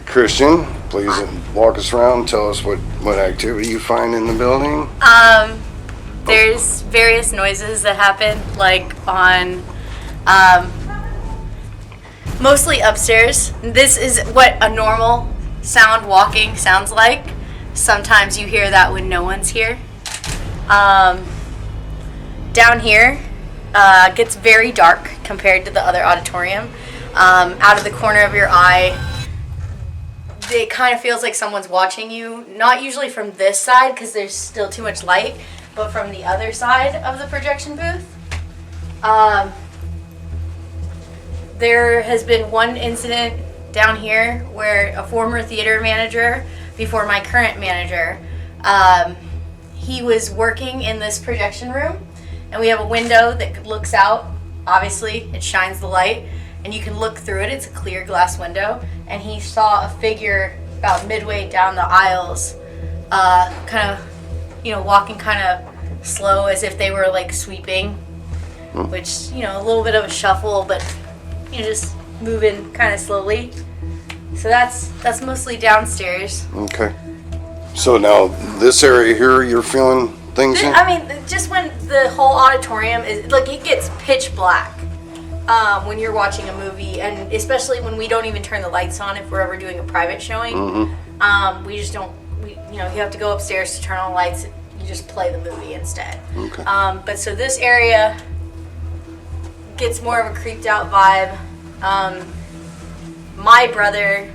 Christian, please walk us around. Tell us what activity you find in the building. There's various noises that happen, like on mostly upstairs. This is what a normal sound walking sounds like. Sometimes you hear that when no one's here. Down here gets very dark compared to the other auditorium. Out of the corner of your eye, it kind of feels like someone's watching you. Not usually from this side because there's still too much light, but from the other side of the projection booth. There has been one incident down here where a former theater manager, before my current manager, he was working in this projection room, and we have a window that looks out. Obviously, it shines the light, and you can look through it. It's a clear glass window, and he saw a figure about midway down the aisles, kind of, walking kind of slow as if they were like sweeping, which, a little bit of a shuffle, but just moving kind of slowly. So that's mostly downstairs. Okay. So now this area here, you're feeling things in? I mean, just when the whole auditorium is like, it gets pitch black when you're watching a movie, and especially when we don't even turn the lights on if we're ever doing a private showing. We just don't. You have to go upstairs to turn on the lights. You just play the movie instead. Okay. But so this area gets more of a creeped out vibe. My brother,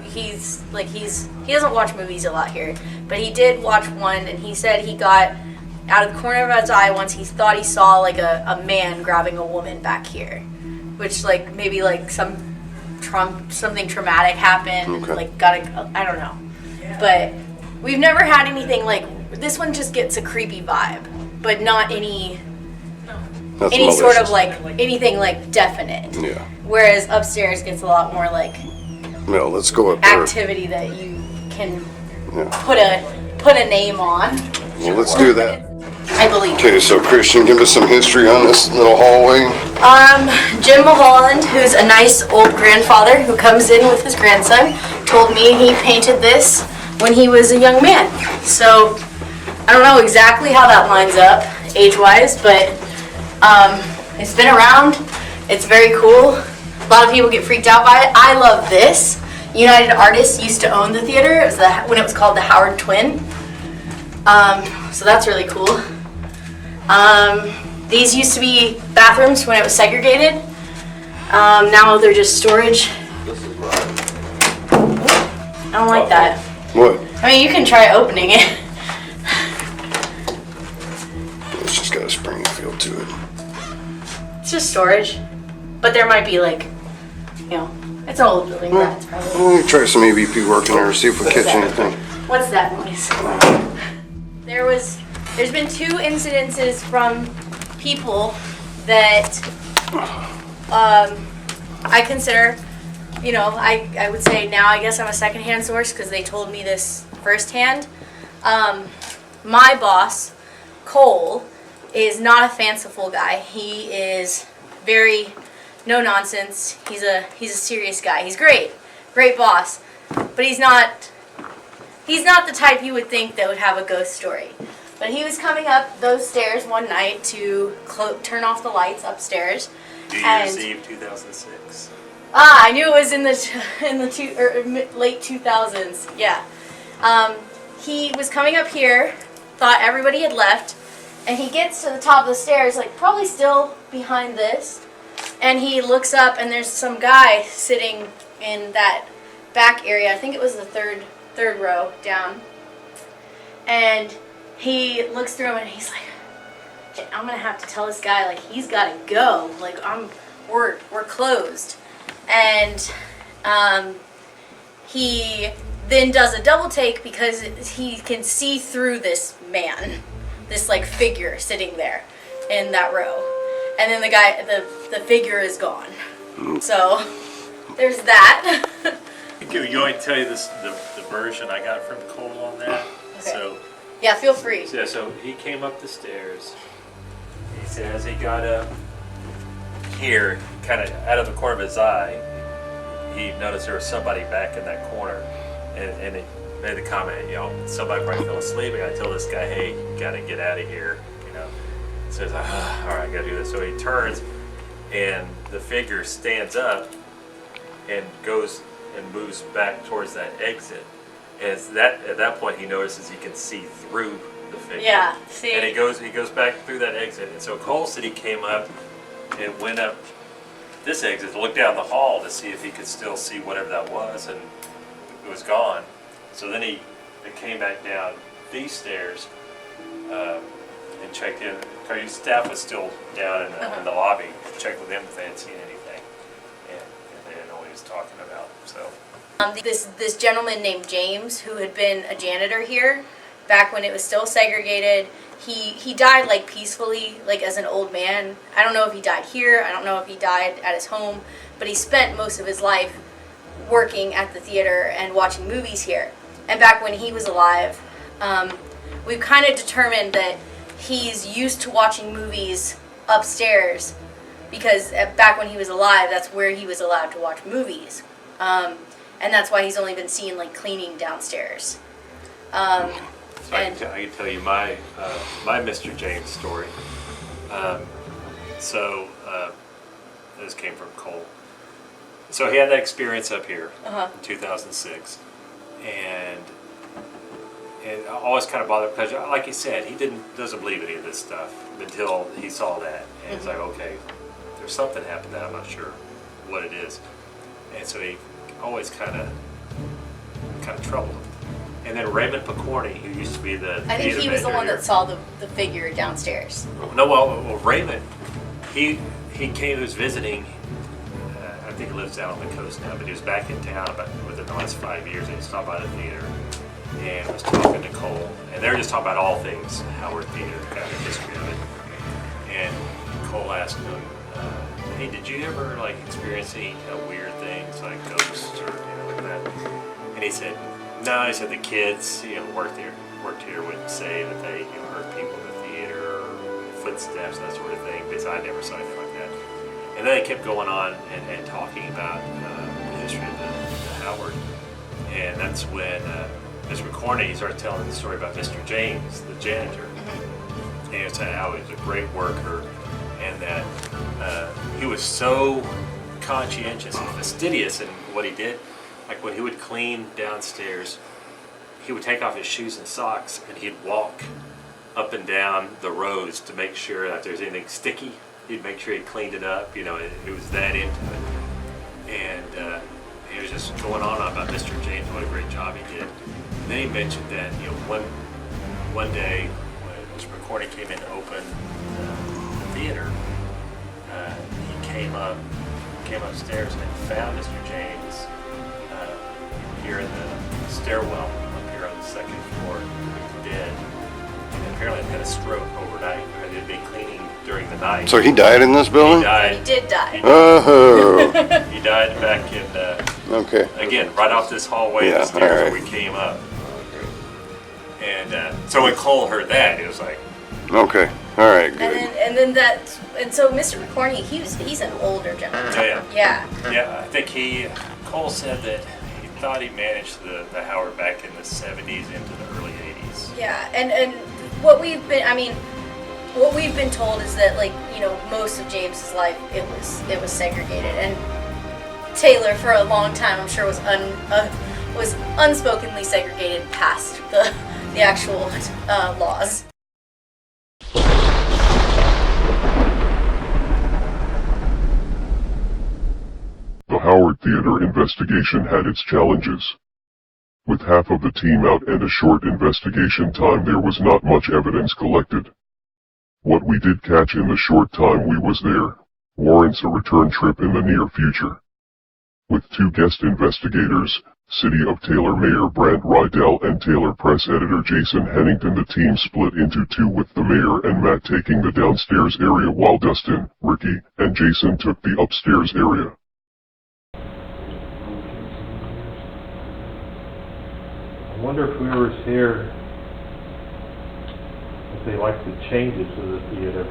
he doesn't watch movies a lot here, but he did watch one, and he said he got out of the corner of his eye once, he thought he saw like a man grabbing a woman back here, which like maybe like something traumatic happened. Okay. Like I don't know, but we've never had anything like this. One just gets a creepy vibe, but not any sort of like anything like definite. Yeah. Whereas upstairs gets a lot more like let's go up there. activity that you can put a name on. Well, let's do that. I believe. Okay, so Christian, give us some history on this little hallway. Jim Mulholland, who's a nice old grandfather who comes in with his grandson, told me he painted this when he was a young man. So I don't know exactly how that lines up age-wise, but it's been around. It's very cool. A lot of people get freaked out by it. I love this. United Artists used to own the theater. It was when it was called the Howard Twin. So that's really cool. These used to be bathrooms when it was segregated. Now they're just storage. I don't like that. What? I mean, you can try opening it. It's just got a springy feel to it. It's just storage. But there might be like, it's an old building, rats probably. Let me try some AVP working there, see if we catch anything. What's that noise? There's been 2 incidences from people that I consider, I would say now I guess I'm a secondhand source because they told me this firsthand. My boss, Cole, is not a fanciful guy. He is very no nonsense. He's a serious guy. He's great boss, but he's not the type you would think that would have a ghost story. But he was coming up those stairs one night to turn off the lights upstairs. New Year's Eve 2006. I knew it was in the late 2000s. Yeah. He was coming up here, thought everybody had left, and he gets to the top of the stairs, like probably still behind this, and he looks up and there's some guy sitting in that back area. I think it was the third row down. And he looks through him and he's like, I'm gonna have to tell this guy, like, he's gotta go. Like, we're closed. And he then does a double take because he can see through this man, this like figure sitting there in that row. And then the figure is gone. So there's that. You want me to tell you the version I got from Cole on that? Okay. So Yeah, feel free. Yeah, so he came up the stairs. He said as he got up here, kind of out of the corner of his eye, he noticed there was somebody back in that corner, and he made the comment, you know, somebody probably fell asleep. I gotta tell this guy, hey, you gotta get out of here, you know. Says, all right, I gotta do this. So he turns, and the figure stands up and goes and moves back towards that exit. And at that point he notices he can see through the figure. Yeah, see. And he goes back through that exit. And so Cole said he came up and went up this exit to look down the hall to see if he could still see whatever that was, and it was gone. So then he came back down these stairs and checked in. His staff was still down in the lobby. Checked with them if they had seen anything, and they didn't know what he was talking about. So This gentleman named James, who had been a janitor here back when it was still segregated, he died like peacefully, like as an old man. I don't know if he died here, I don't know if he died at his home, but he spent most of his life working at the theater and watching movies here. And back when he was alive, we've kind of determined that he's used to watching movies upstairs, because back when he was alive, that's where he was allowed to watch movies. And that's why he's only been seen like cleaning downstairs. So I can tell you my Mr. James story. This came from Cole. So he had that experience up here in 2006, and it always kind of bothered because, like he said, he doesn't believe any of this stuff until he saw that, and it's like, okay, there's something happened that I'm not sure what it is, and so he always kind of troubled him. And then Raymond Picorni, who used to be the I think he was the one that saw the figure downstairs. No, well Raymond, he came, he was visiting. I think he lives out on the coast now, but he was back in town about within the last 5 years, and he stopped by the theater and was talking to Cole, and they were just talking about all things Howard Theater, kind of the history of it. And Cole asked him, "Hey, did you ever like experience any weird things like ghosts or like that?" And he said, "No." He said the kids, worked here would say that they heard people in the theater, or footsteps, that sort of thing. Because I never saw anything like that. And then they kept going on and talking about the history of the Howard. And that's when Mr. McCorney, he started telling the story about Mr. James, the janitor. And he was saying how he was a great worker, and that he was so conscientious and fastidious in what he did. Like when he would clean downstairs, he would take off his shoes and socks, and he'd walk up and down the rows to make sure that if there's anything sticky, he'd make sure he cleaned it up. It was that into it. And he was just going on about Mr. James, what a great job he did. And then he mentioned that one day when Mr. McCorney came in to open the theater, he came upstairs and found Mr. James here in the stairwell up here on the second floor, dead. And apparently he had a stroke overnight. They'd been cleaning during the night. So he died in this building? He died. He did die. Oh. He died back in, Okay. again, right off this hallway, the stairs where we came up. And so when Cole heard that, it was like, Okay. All right. Good. And so Mr. McCorney, he's an older gentleman. yeah. Yeah. I think Cole said that he thought he managed the Howard back in the 70s into the early 80s. Yeah, and what we've been told is that most of James's life it was segregated, and Taylor for a long time I'm sure was unspokenly segregated past the actual laws. The Howard Theater investigation had its challenges. With half of the team out and a short investigation time, there was not much evidence collected. What we did catch in the short time we was there warrants a return trip in the near future. With 2 guest investigators, City of Taylor Mayor Brant Rydell and Taylor Press Editor Jason Hennington, the team split into 2, with the mayor and Matt taking the downstairs area while Dustin, Ricky, and Jason took the upstairs area. I wonder if we were here, if they like the changes to the theater.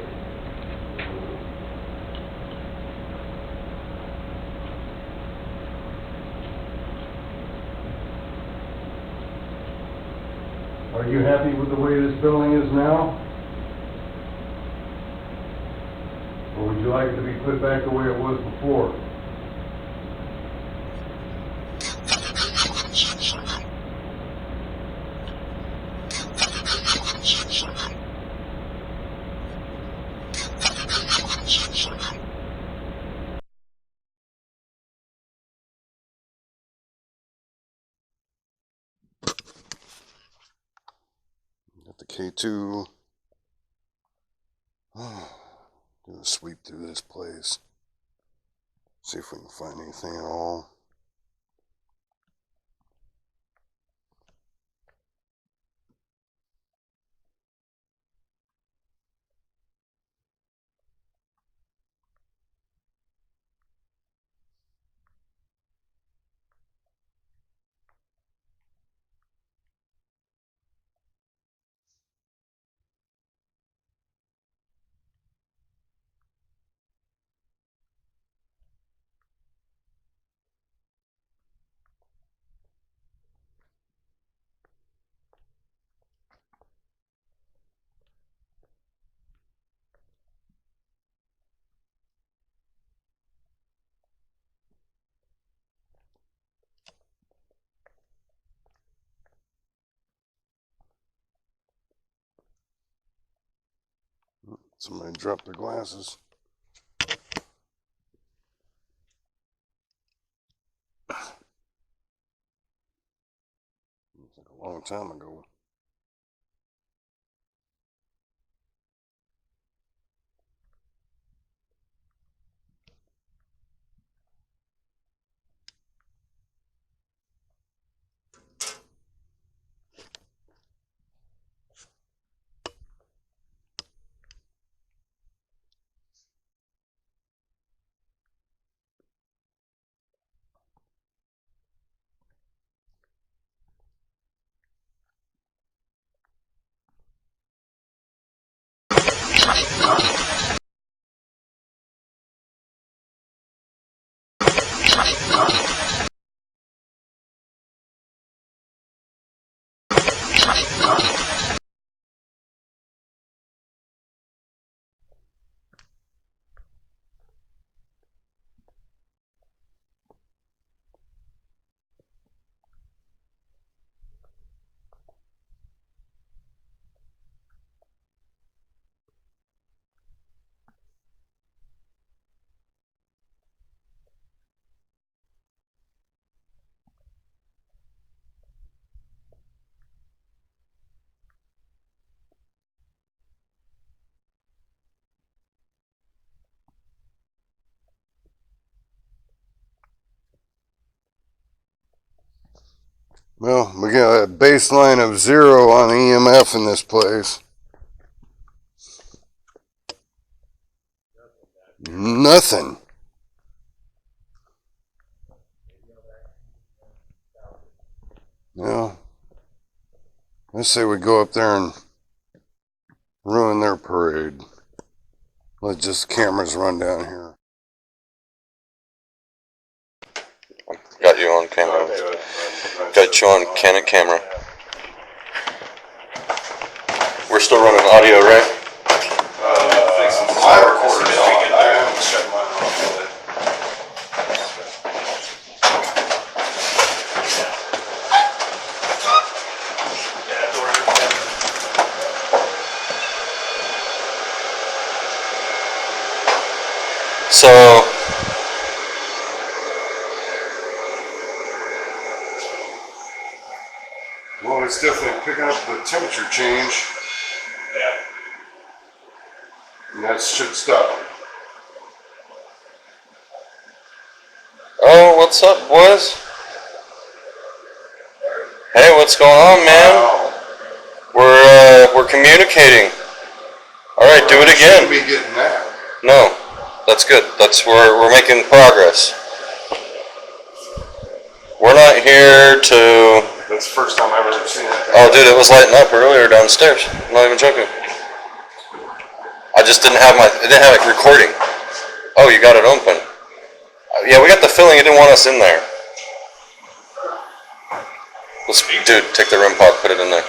Are you happy with the way this building is now? Or would you like it to be put back the way it was before? Got the K2. Gonna sweep through this place. See if we can find anything at all. Somebody dropped their glasses. Looks like a long time ago. Well, we got a baseline of 0 on EMF in this place. Nothing. Well, I say we go up there and ruin their parade. Let just cameras run down here. Got you on camera. Got you on Canon camera. We're still running audio, right? My recorder's on. I haven't shut mine off yet. So, Well, it's definitely picking up the temperature change. And that should stop. oh, what's up, boys? Hey, what's going on, man? Wow. We're communicating. All right, do it Shouldn't again. be getting that. No, that's good. We're making progress. We're not here to. That's the first time I've ever seen it. Oh, dude, it was lighting up earlier downstairs. I'm not even joking. I just didn't have it recording. Oh, you got it open. Yeah, we got the feeling you didn't want us in there. Dude, take the rem-pod, put it in there.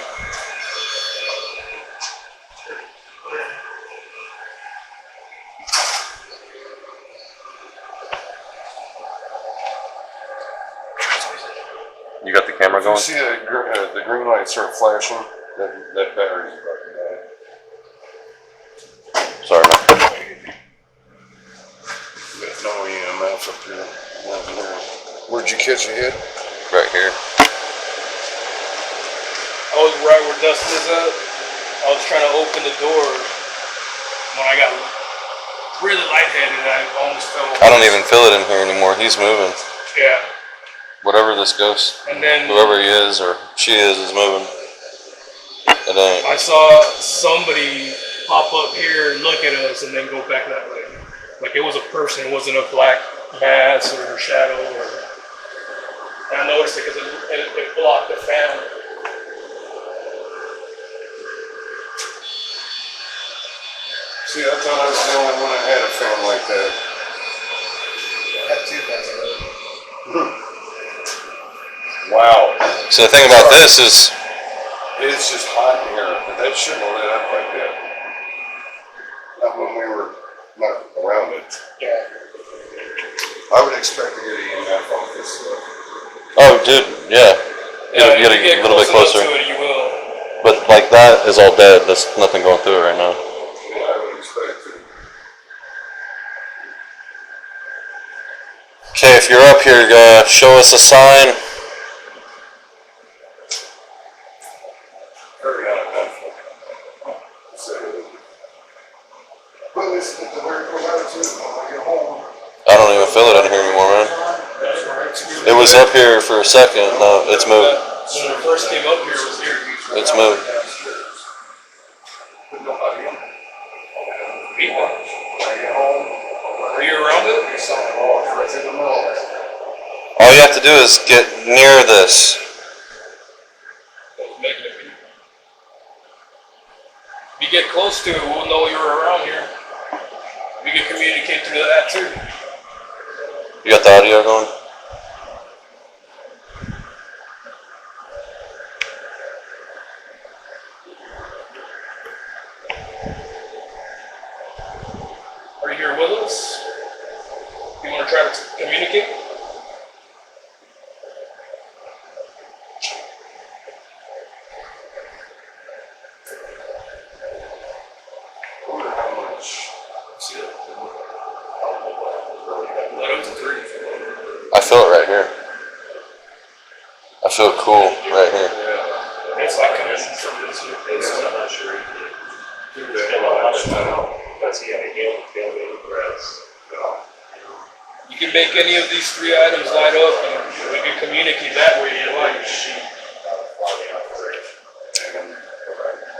You got the camera If you going? see the green light start flashing, that battery's about to die. Sorry, man. There's no EMF up here. Nothing here. Where'd you catch your head? Right here. I was right where Dustin is at. I was trying to open the door. When I got really lightheaded, I almost fell over. I don't even feel it in here anymore. He's moving. Yeah. Whatever this ghost, And then whoever he is or she is moving. It ain't. I saw somebody pop up here, look at us, and then go back that way. Like it was a person. It wasn't a black mass or shadow. And I noticed it because it blocked the fan. See, I thought I was the only one that had a fan like that. I had two fans already. Wow. So the thing about this is, It's just hot in here, but that shouldn't have lit up like that. Not when we were not around it. Yeah. I would expect to get an EMF off this stuff. oh, dude, yeah. Yeah, Get if you a little bit close closer. enough to it, you will. But like that is all dead. There's nothing going through it right now. Yeah, I would expect to. Okay, if you're up here, show us a sign. Hurry up, so, but listen to the word goes out to when I get home. I don't even feel it in here anymore, man. It was up here for a second. No, it's moved. When we first came up here, it was here. It's moved. But nobody in. People. I get home. Are you around it? There's something off right in the middle. All you have to do is get near this. Making it people. If you get close to it, we'll know you're around here. We can communicate through that too. You got the audio going? Are you here with us? You want to try to communicate? I wonder how much. See it? Let up to 3. I feel it right here. I feel it cool right here. It's like coming from this. I'm not sure. You can make any of these 3 items light up and we can communicate that way if you like.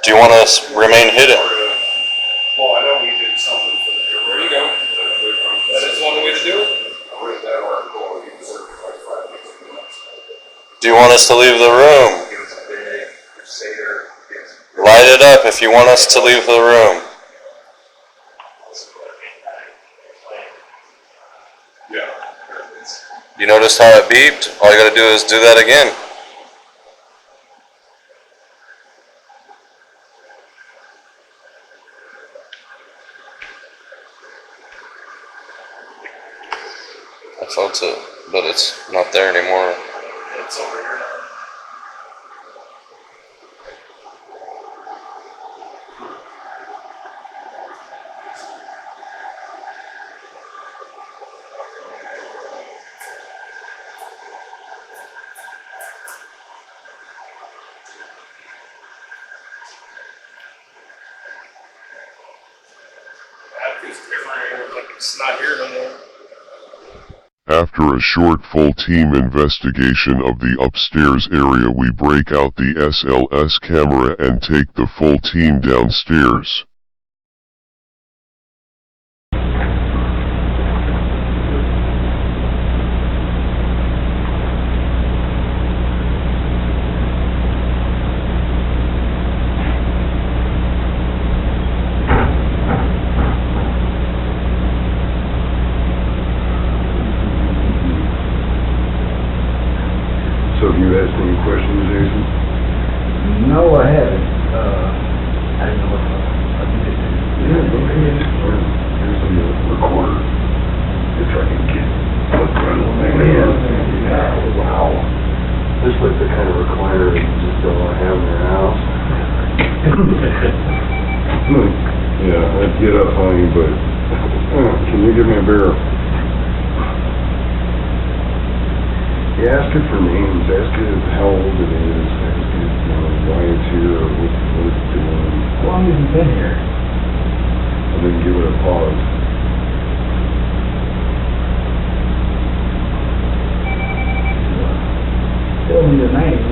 Do you want us to remain hidden? Well, I know we did something for the. There you go. That is one way to do it. I read that article, he deserved like 5 minutes. Do you want us to leave the room? He was a big crusader. Light it up if you want us to leave the room. Yeah. You noticed how it beeped? All you gotta do is do that again. I felt it, but it's not there anymore. It's over here now. That feels different. Like it's not here no more. After a short full-team investigation of the upstairs area, we break out the SLS camera and take the full team downstairs. So have you asked any questions, Jason? No, I haven't. I didn't know what I did. Yeah, go ahead. Here's the recorder. If I can get the thing in. Yeah, wow. This like the kind of recliner that you just don't want to have in your house. Yeah, I'd get up, honey, but can you give me a beer? Yeah, ask it for names. Ask it how old it is. Ask it why it's here or what it's doing. How long has he been here? And then give it a pause. Tell me the name.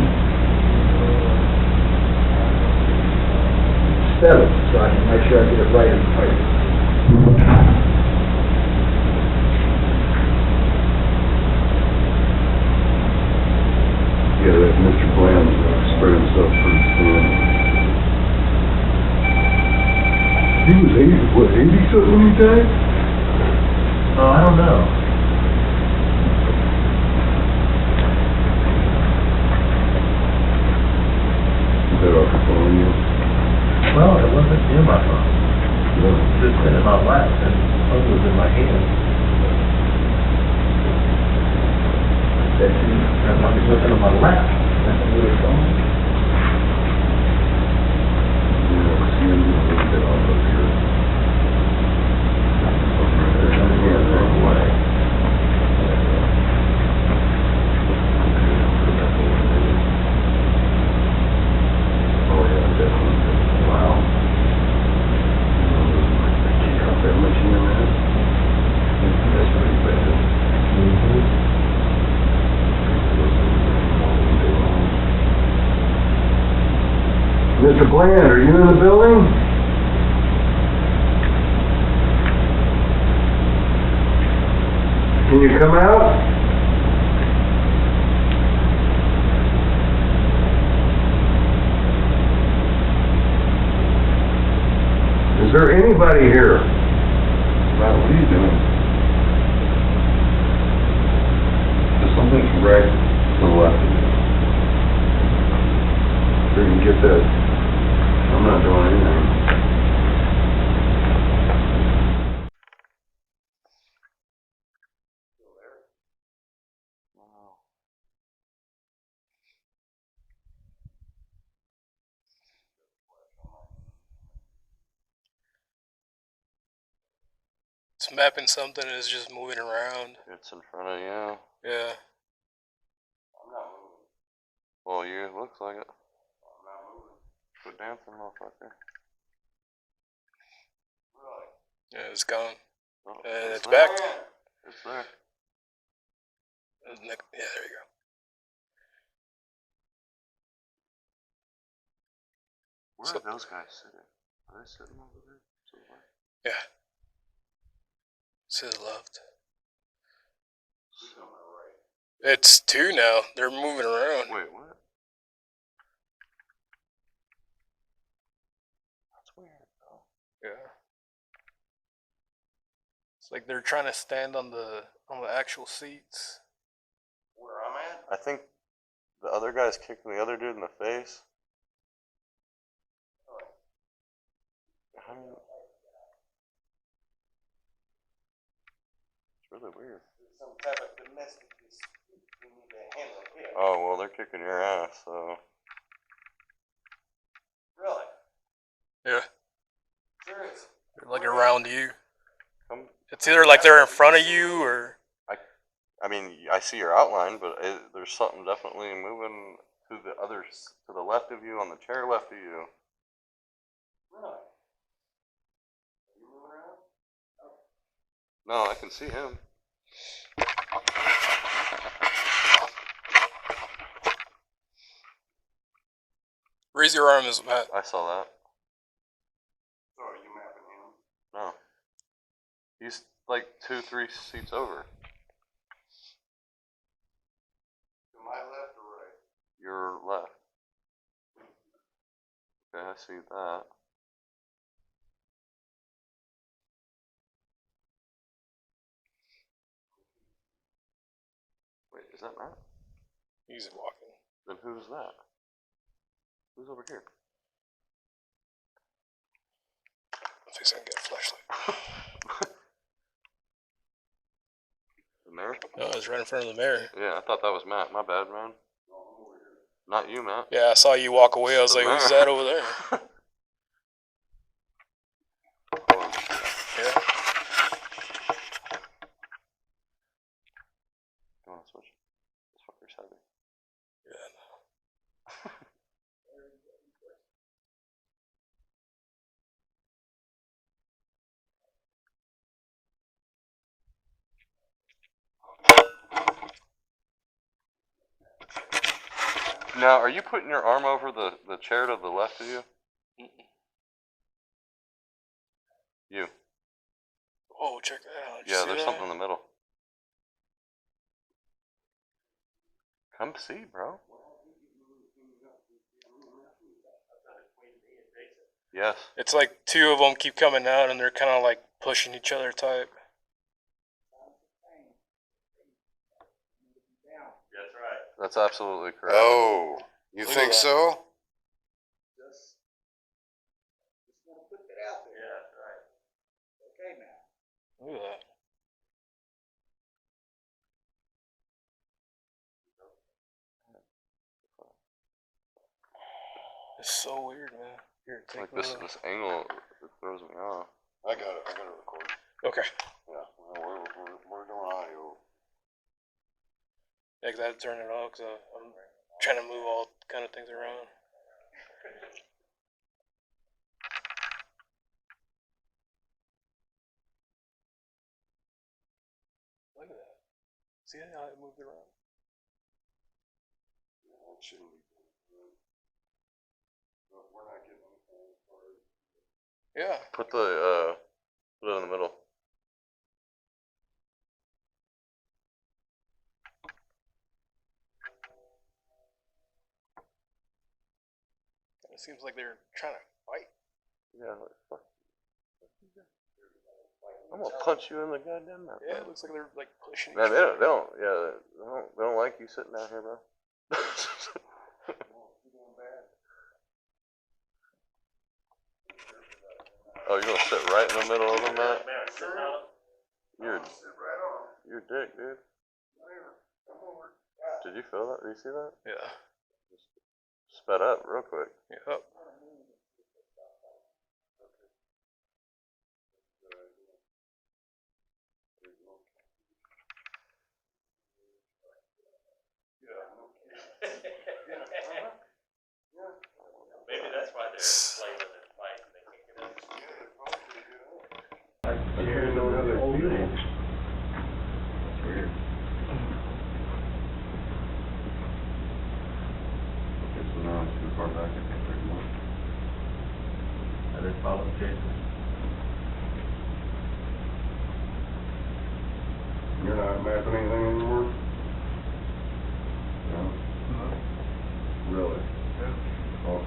7, so I can make sure I get it right in the paper. Yeah, that Mr. Bland spread himself pretty thin. He was 80-something when he died? Oh, I don't know. Is that off your phone yet? Well, it wasn't in my phone. No. Just been in my lap, and the phone was in my hand. That you, and I was looking on my lap. That's where it's on. Yeah, see, I'm getting a little bit off up here. There's nothing here, there's no way. Oh yeah, definitely. Wow. I can't drop that much in that. That's pretty bad. Mr. Bland, are you in the building? Can you come out? Is there anybody here? Wow, what are you doing? There's something right to the left of you. So you can get that. I'm not doing anything. It's mapping something and it's just moving around. It's in front of you. Yeah. Well, you, it looks like it. Quit dancing, motherfucker. Yeah, it's gone. Oh, And it's there. back. It's there. Yeah, there you go. Where are those guys sitting? Are they sitting over there? To the left? Yeah. To the left. It's 2 now. They're moving around. Wait, what? That's weird, though. Yeah. It's like they're trying to stand on the actual seats. Where I'm at? I think the other guy's kicking the other dude in the face. How do you... It's really weird. Some type of domestic dispute we need to handle here. Oh, well, they're kicking your ass, so... Really? Yeah. Serious? They're like around you. Come. It's either like they're in front of you or... I mean, I see your outline, but there's something definitely moving to the left of you, on the chair left of you. Really? Are you moving around? No, I can see him. Raise your arm as Matt. I saw that. So are you mapping him? No. He's like 2-3 seats over. To my left or right? Your left. Okay, I see that. Wait, is that Matt? He's walking. Then who's that? Who's over here? I think I can get a flashlight. The mirror? No, it's right in front of the mirror. Yeah, I thought that was Matt. My bad, man. Not you, Matt. Yeah, I saw you walk away. I was The like, who's mayor. that over there? Oh, Yeah. you want to switch? This fucker's heavy. Now, are you putting your arm over the chair to the left of you? You. Oh, check that out. Did you Yeah, see there's that? something in the middle. Come see, bro. Yes. It's like two of them keep coming out, and they're kind of like pushing each other type. That's right. That's absolutely correct. Oh, you Look at think that. so? Yeah, that's right. Look at that. It's so weird, man. Here, take Like a this look. this angle, it throws me off. I got it. I got it recorded. Okay. Yeah, well, we're doing audio. Yeah, 'cause I had to turn it off because I'm trying to move all kind of things around. Look at that. See how it moved around? Yeah, it shouldn't be. But we're not getting anything for it. Yeah. Put it in the middle. It seems like they're trying to fight. Yeah, like fuck. I'm gonna punch you in the goddamn mouth. Yeah, it looks like they're like pushing Man, each they other. don't like you sitting down here, bro. Oh, you're gonna sit right in the middle of them, Matt? You're a dick, dude. Did you feel that? Did you see that? Yeah. Sped up real quick. Yep. Maybe that's why they're playing with it, fight, and they can't get out. I didn't know how they feel. That's weird. Okay, so now it's too far back, I can't take them off. I just followed Jason. You're not mapping anything anymore? No? Really? Oh,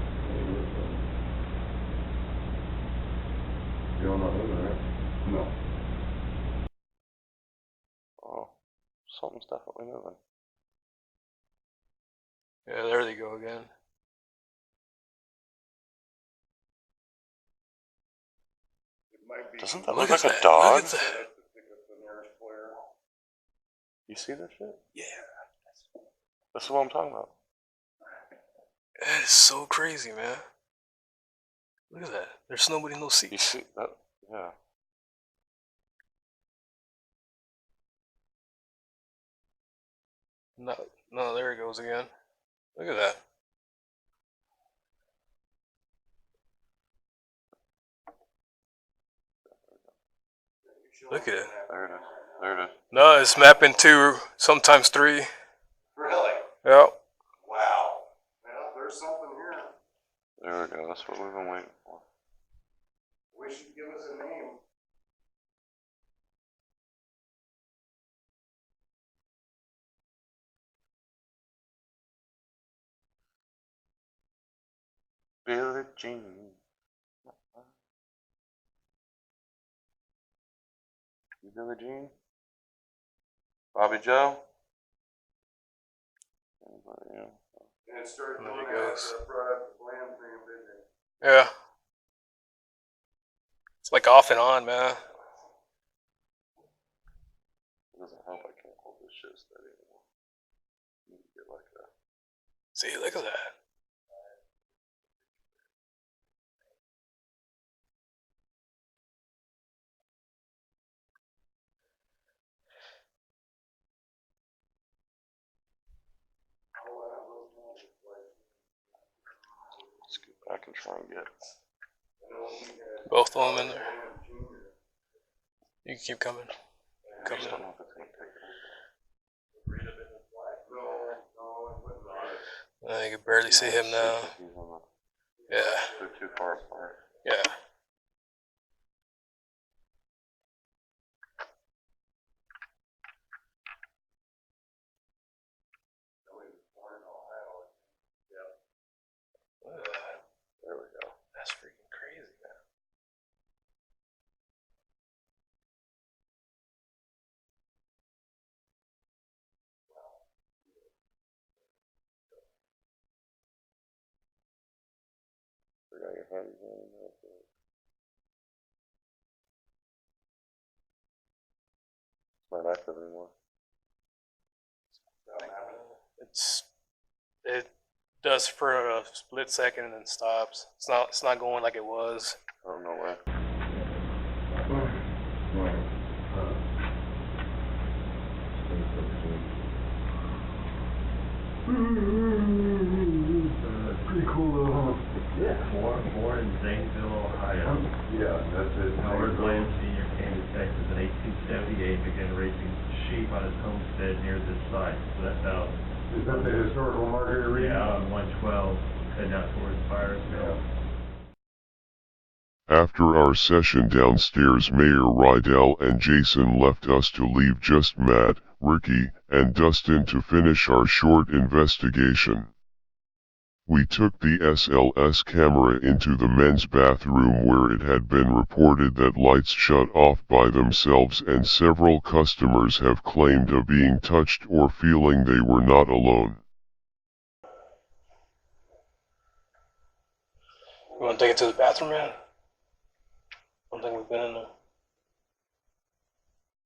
you're not moving, right? No. Oh, something's definitely moving. Yeah, there they go again. Doesn't that Look look at like that. a dog? Look at that. You see that shit? Yeah. That's what I'm talking about. That is so crazy, man. Look at that. There's nobody in those You seats. see that? Yeah. No, there it goes again. Look at that. Look at it. There it is. There it is. No, it's mapping 2, sometimes 3. Really? Yep. Wow. Well, there's something here. There we go. That's what we've been waiting for. Wish you'd give us a name. Billie Jean. You Billie Jean? Bobby Joe? Anybody else? And it started There going he out goes. after I brought up the bland thing, didn't it? Yeah. It's like off and on, man. It doesn't help I can't hold this shit steady anymore. You need to get like that. See, look at that. Let's get back and try and get. Both of them in there. You can keep coming. I just don't know if it's gonna take it. You can barely see him now. Yeah. They're too far apart. Yeah. There we go. That's freaking crazy, man. Forgot your hands on that. It's not active anymore. It does for a split second and then stops. It's not going like it was. I don't know why. Pretty cool little home. Yeah. Born in Zanesville, Ohio. Yeah, that's it. Howard Lamb Sr. came to Texas in 1878, began raising sheep on his homestead near this site. So that's out. Is that the historical marker you're reading? Yeah, on 112, heading out towards Firesville. After our session downstairs, Mayor Rydell and Jason left us to leave just Matt, Ricky, and Dustin to finish our short investigation. We took the SLS camera into the men's bathroom where it had been reported that lights shut off by themselves, and several customers have claimed of being touched or feeling they were not alone. You want to take it to the bathroom, man? I don't think we've been in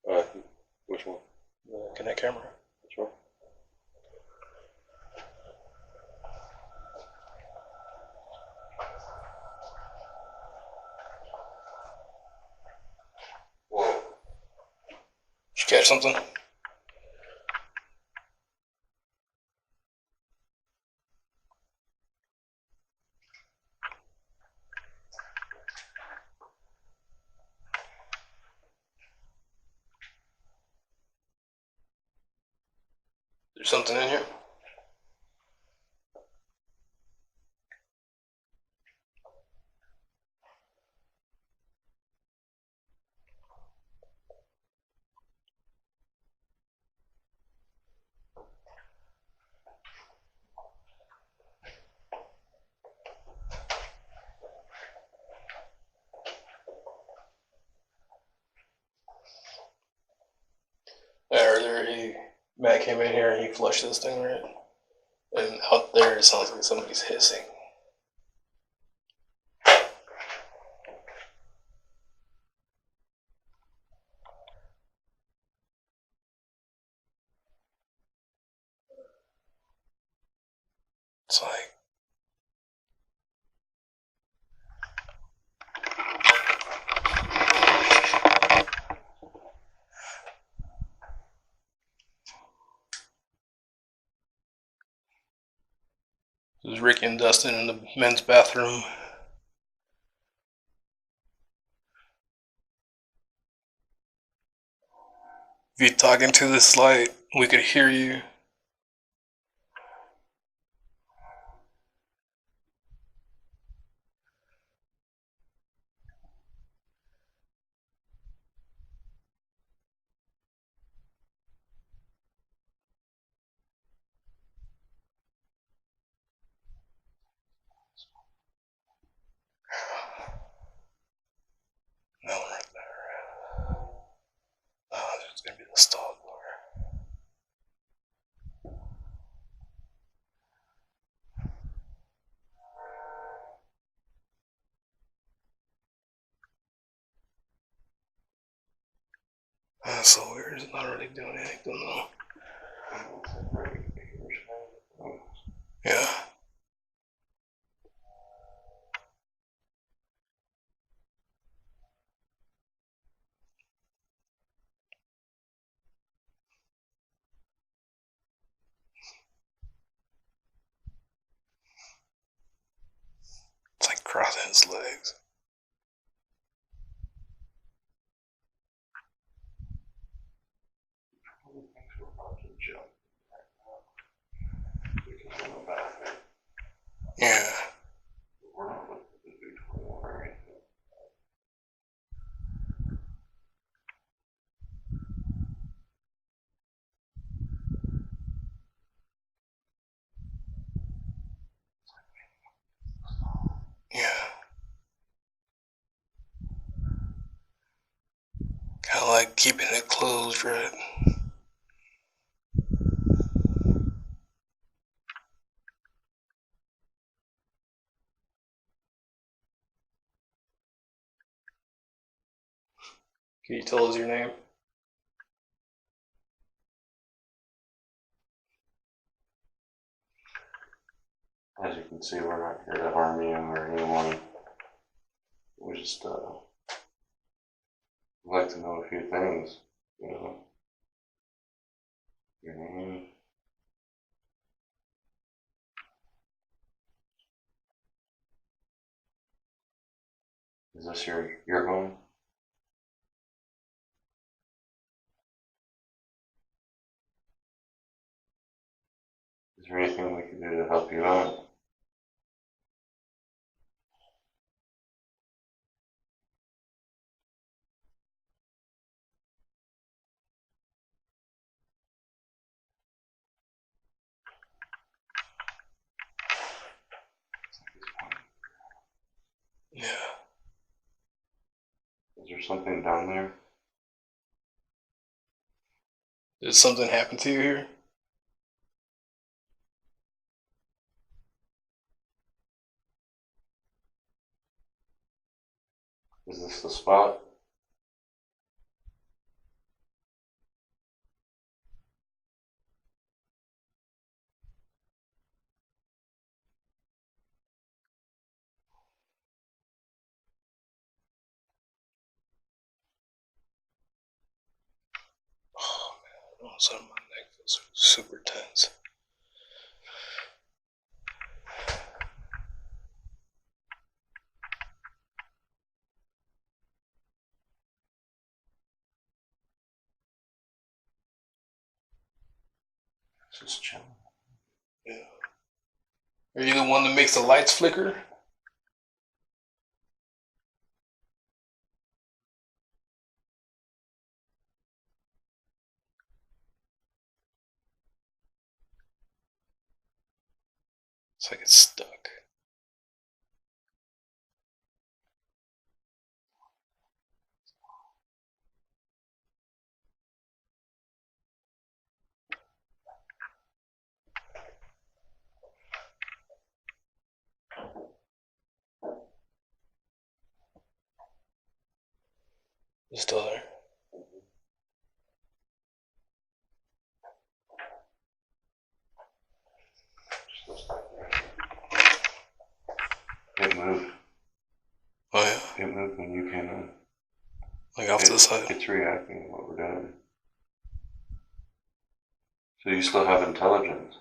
there. Which one? The Connect camera. Which one? Did you catch something? There's something in here. Earlier, Matt came in here and he flushed this thing, right? And out there, it sounds like somebody's hissing. It's like, this is Ricky and Dustin in the men's bathroom. If you're talking to this light, we could hear you. No one right there. Oh, there's gonna be the stall door. That's so weird. It's not really doing anything though. Yeah. It's like crossing his legs. Yeah. Yeah. Kind of like keeping it closed, right? Can you tell us your name? As you can see, we're not here to harm you or anyone. We just like to know a few things, you know. Your name. Is this your home? Is there anything we can do to help you out? Yeah. Is there something down there? Did something happen to you here? Is this the spot? Oh man, all of a sudden my neck feels super tense. Just chilling. Yeah. Are you the one that makes the lights flicker? It's like it's stuck. It's still there. It moved. Oh yeah? It moved when you came in. Like off to the side? It's reacting to what we're doing. So you still have intelligence.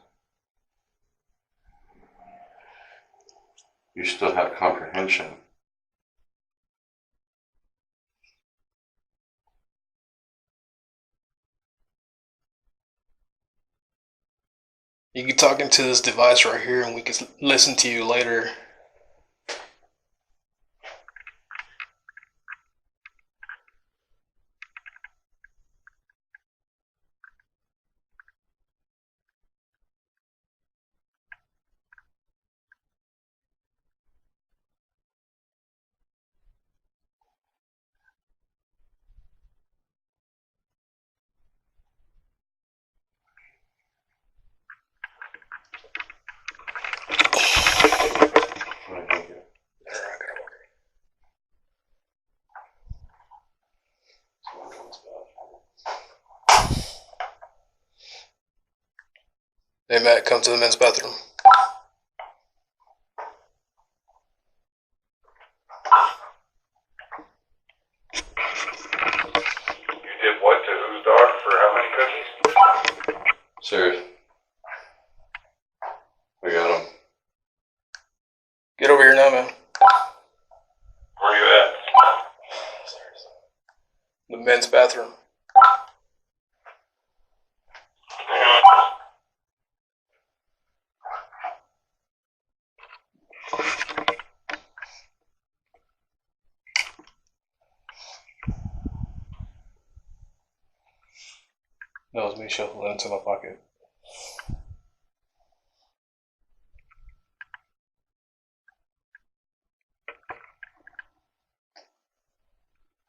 You still have comprehension. You can talk into this device right here and we can listen to you later. Hey Matt, come to the men's bathroom. here now, man. Where you at? The men's bathroom. That was me shuffling into my pocket.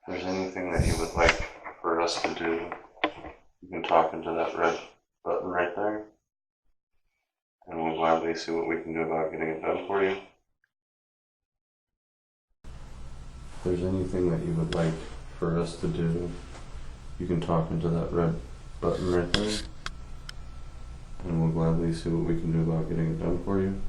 If there's anything that you would like for us to do, you can talk into that red button right there. And we'll gladly see what we can do about getting it done for you. If there's anything that you would like for us to do, you can talk into that red button right there. And we'll gladly see what we can do about getting it done for you.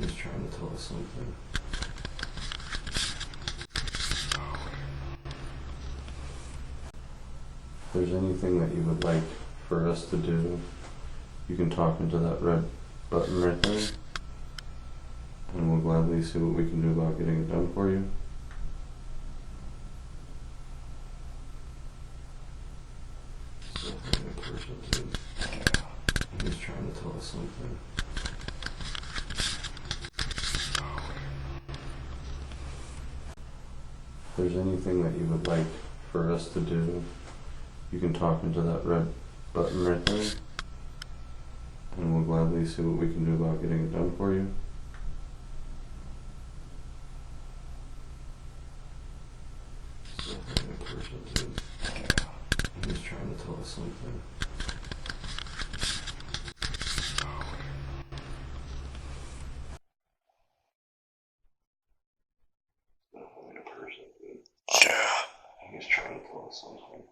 He's trying to tell us something. If there's anything that you would like for us to do, you can talk into that red button right there. And we'll gladly see what we can do about getting it done for you. He's trying to tell us something. If there's anything that you would like for us to do, you can talk into that red button right there. And we'll gladly see what we can do about getting it done for you. He's trying to tell us something. He's trying to tell us something.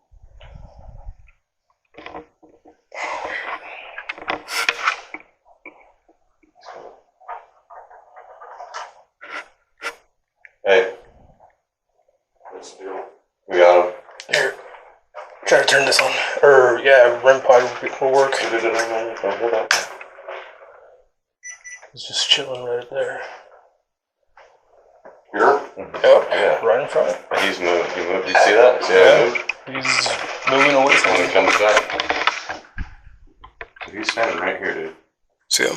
Hey. What's the deal? We got him. Here. Try to turn this on. Yeah, rem-pod will work. He's just chilling right there. Here? Yep. Yeah. Right in front. He's moved. He moved. You see that? See how he moved? He's moving away from When he me. comes back. He's standing right here, dude. See him?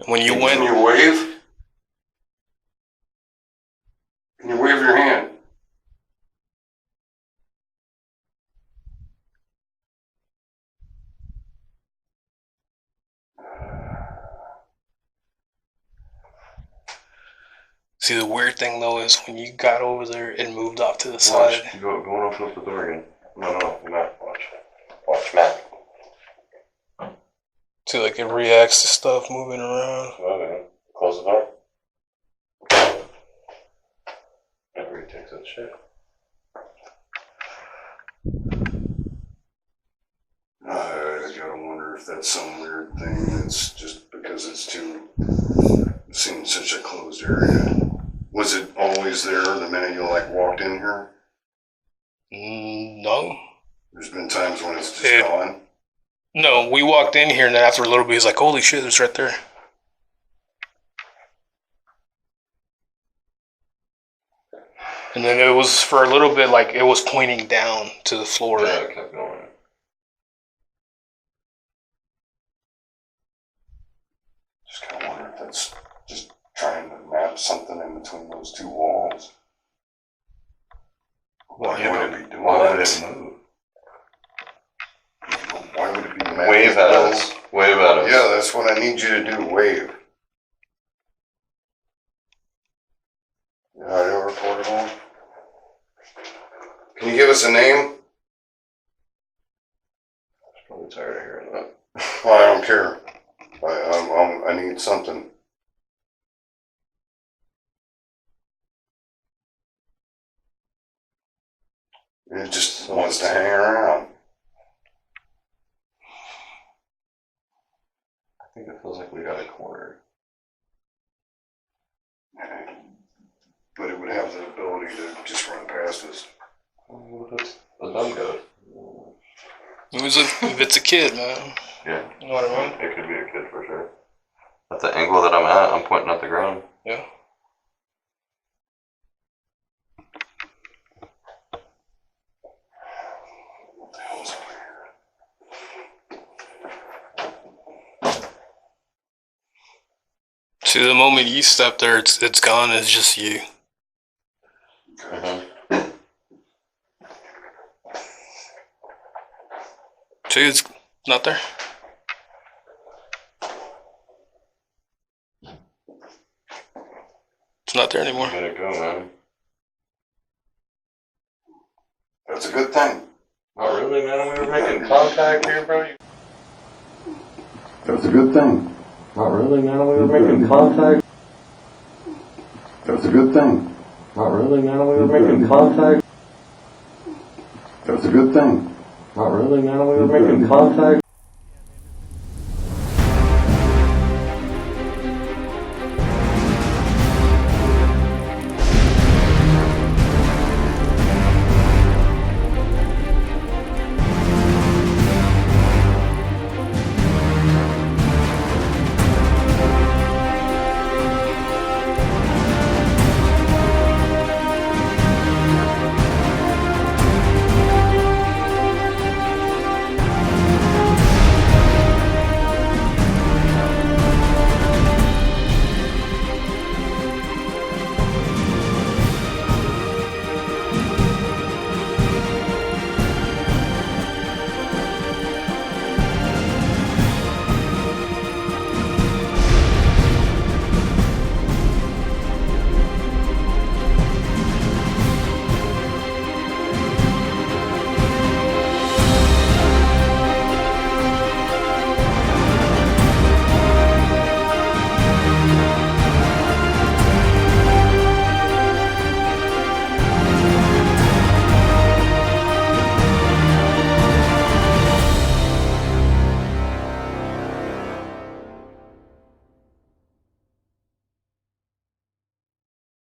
When you Can went, you wave? Can you wave your hand? see the weird thing though is when you got over there, it moved off to the Watch. side. Go and open up the door again. No, you're not. Watch. Watch, Matt. See, like it reacts to stuff moving around. Okay. Close the door. Never he takes that shit. I gotta wonder if that's some weird thing that's just because it's too, seems such a closed area. Was it always there the minute you walked in here? No. There's been times when it's just gone. No, we walked in here and then after a little bit, he's like, holy shit, it's right there. And then it was for a little bit like it was pointing down to the floor. Yeah, it kept going. Just kind of wonder if that's just trying to map something in between those two walls. Why would it be doing Why would that? it move? Why would it be Wave at us. Wave at us. Yeah, that's what I need you to do. Wave. The audio recorder on? Can you give us a name? I'm probably tired of hearing that. Well, I don't care. I need something. It just wants to hang around. I think it feels like we got it cornered. But it would have the ability to just run past us. What it's a dumb ghost. If it's a kid, man. Yeah. You know what I mean? It could be a kid for sure. At the angle that I'm at, I'm pointing at the ground. Yeah. What the hell's over here? See, the moment you step there, it's gone. It's just you. See, it's not there. It's not there anymore. Let it go, man. That's a good thing. Not really, man. We were making contact here, bro. That's a good thing. Not really, man. We were making contact. That's a good thing. Not really, man. We were making contact. That's a good thing. Not really, man. We were making contact.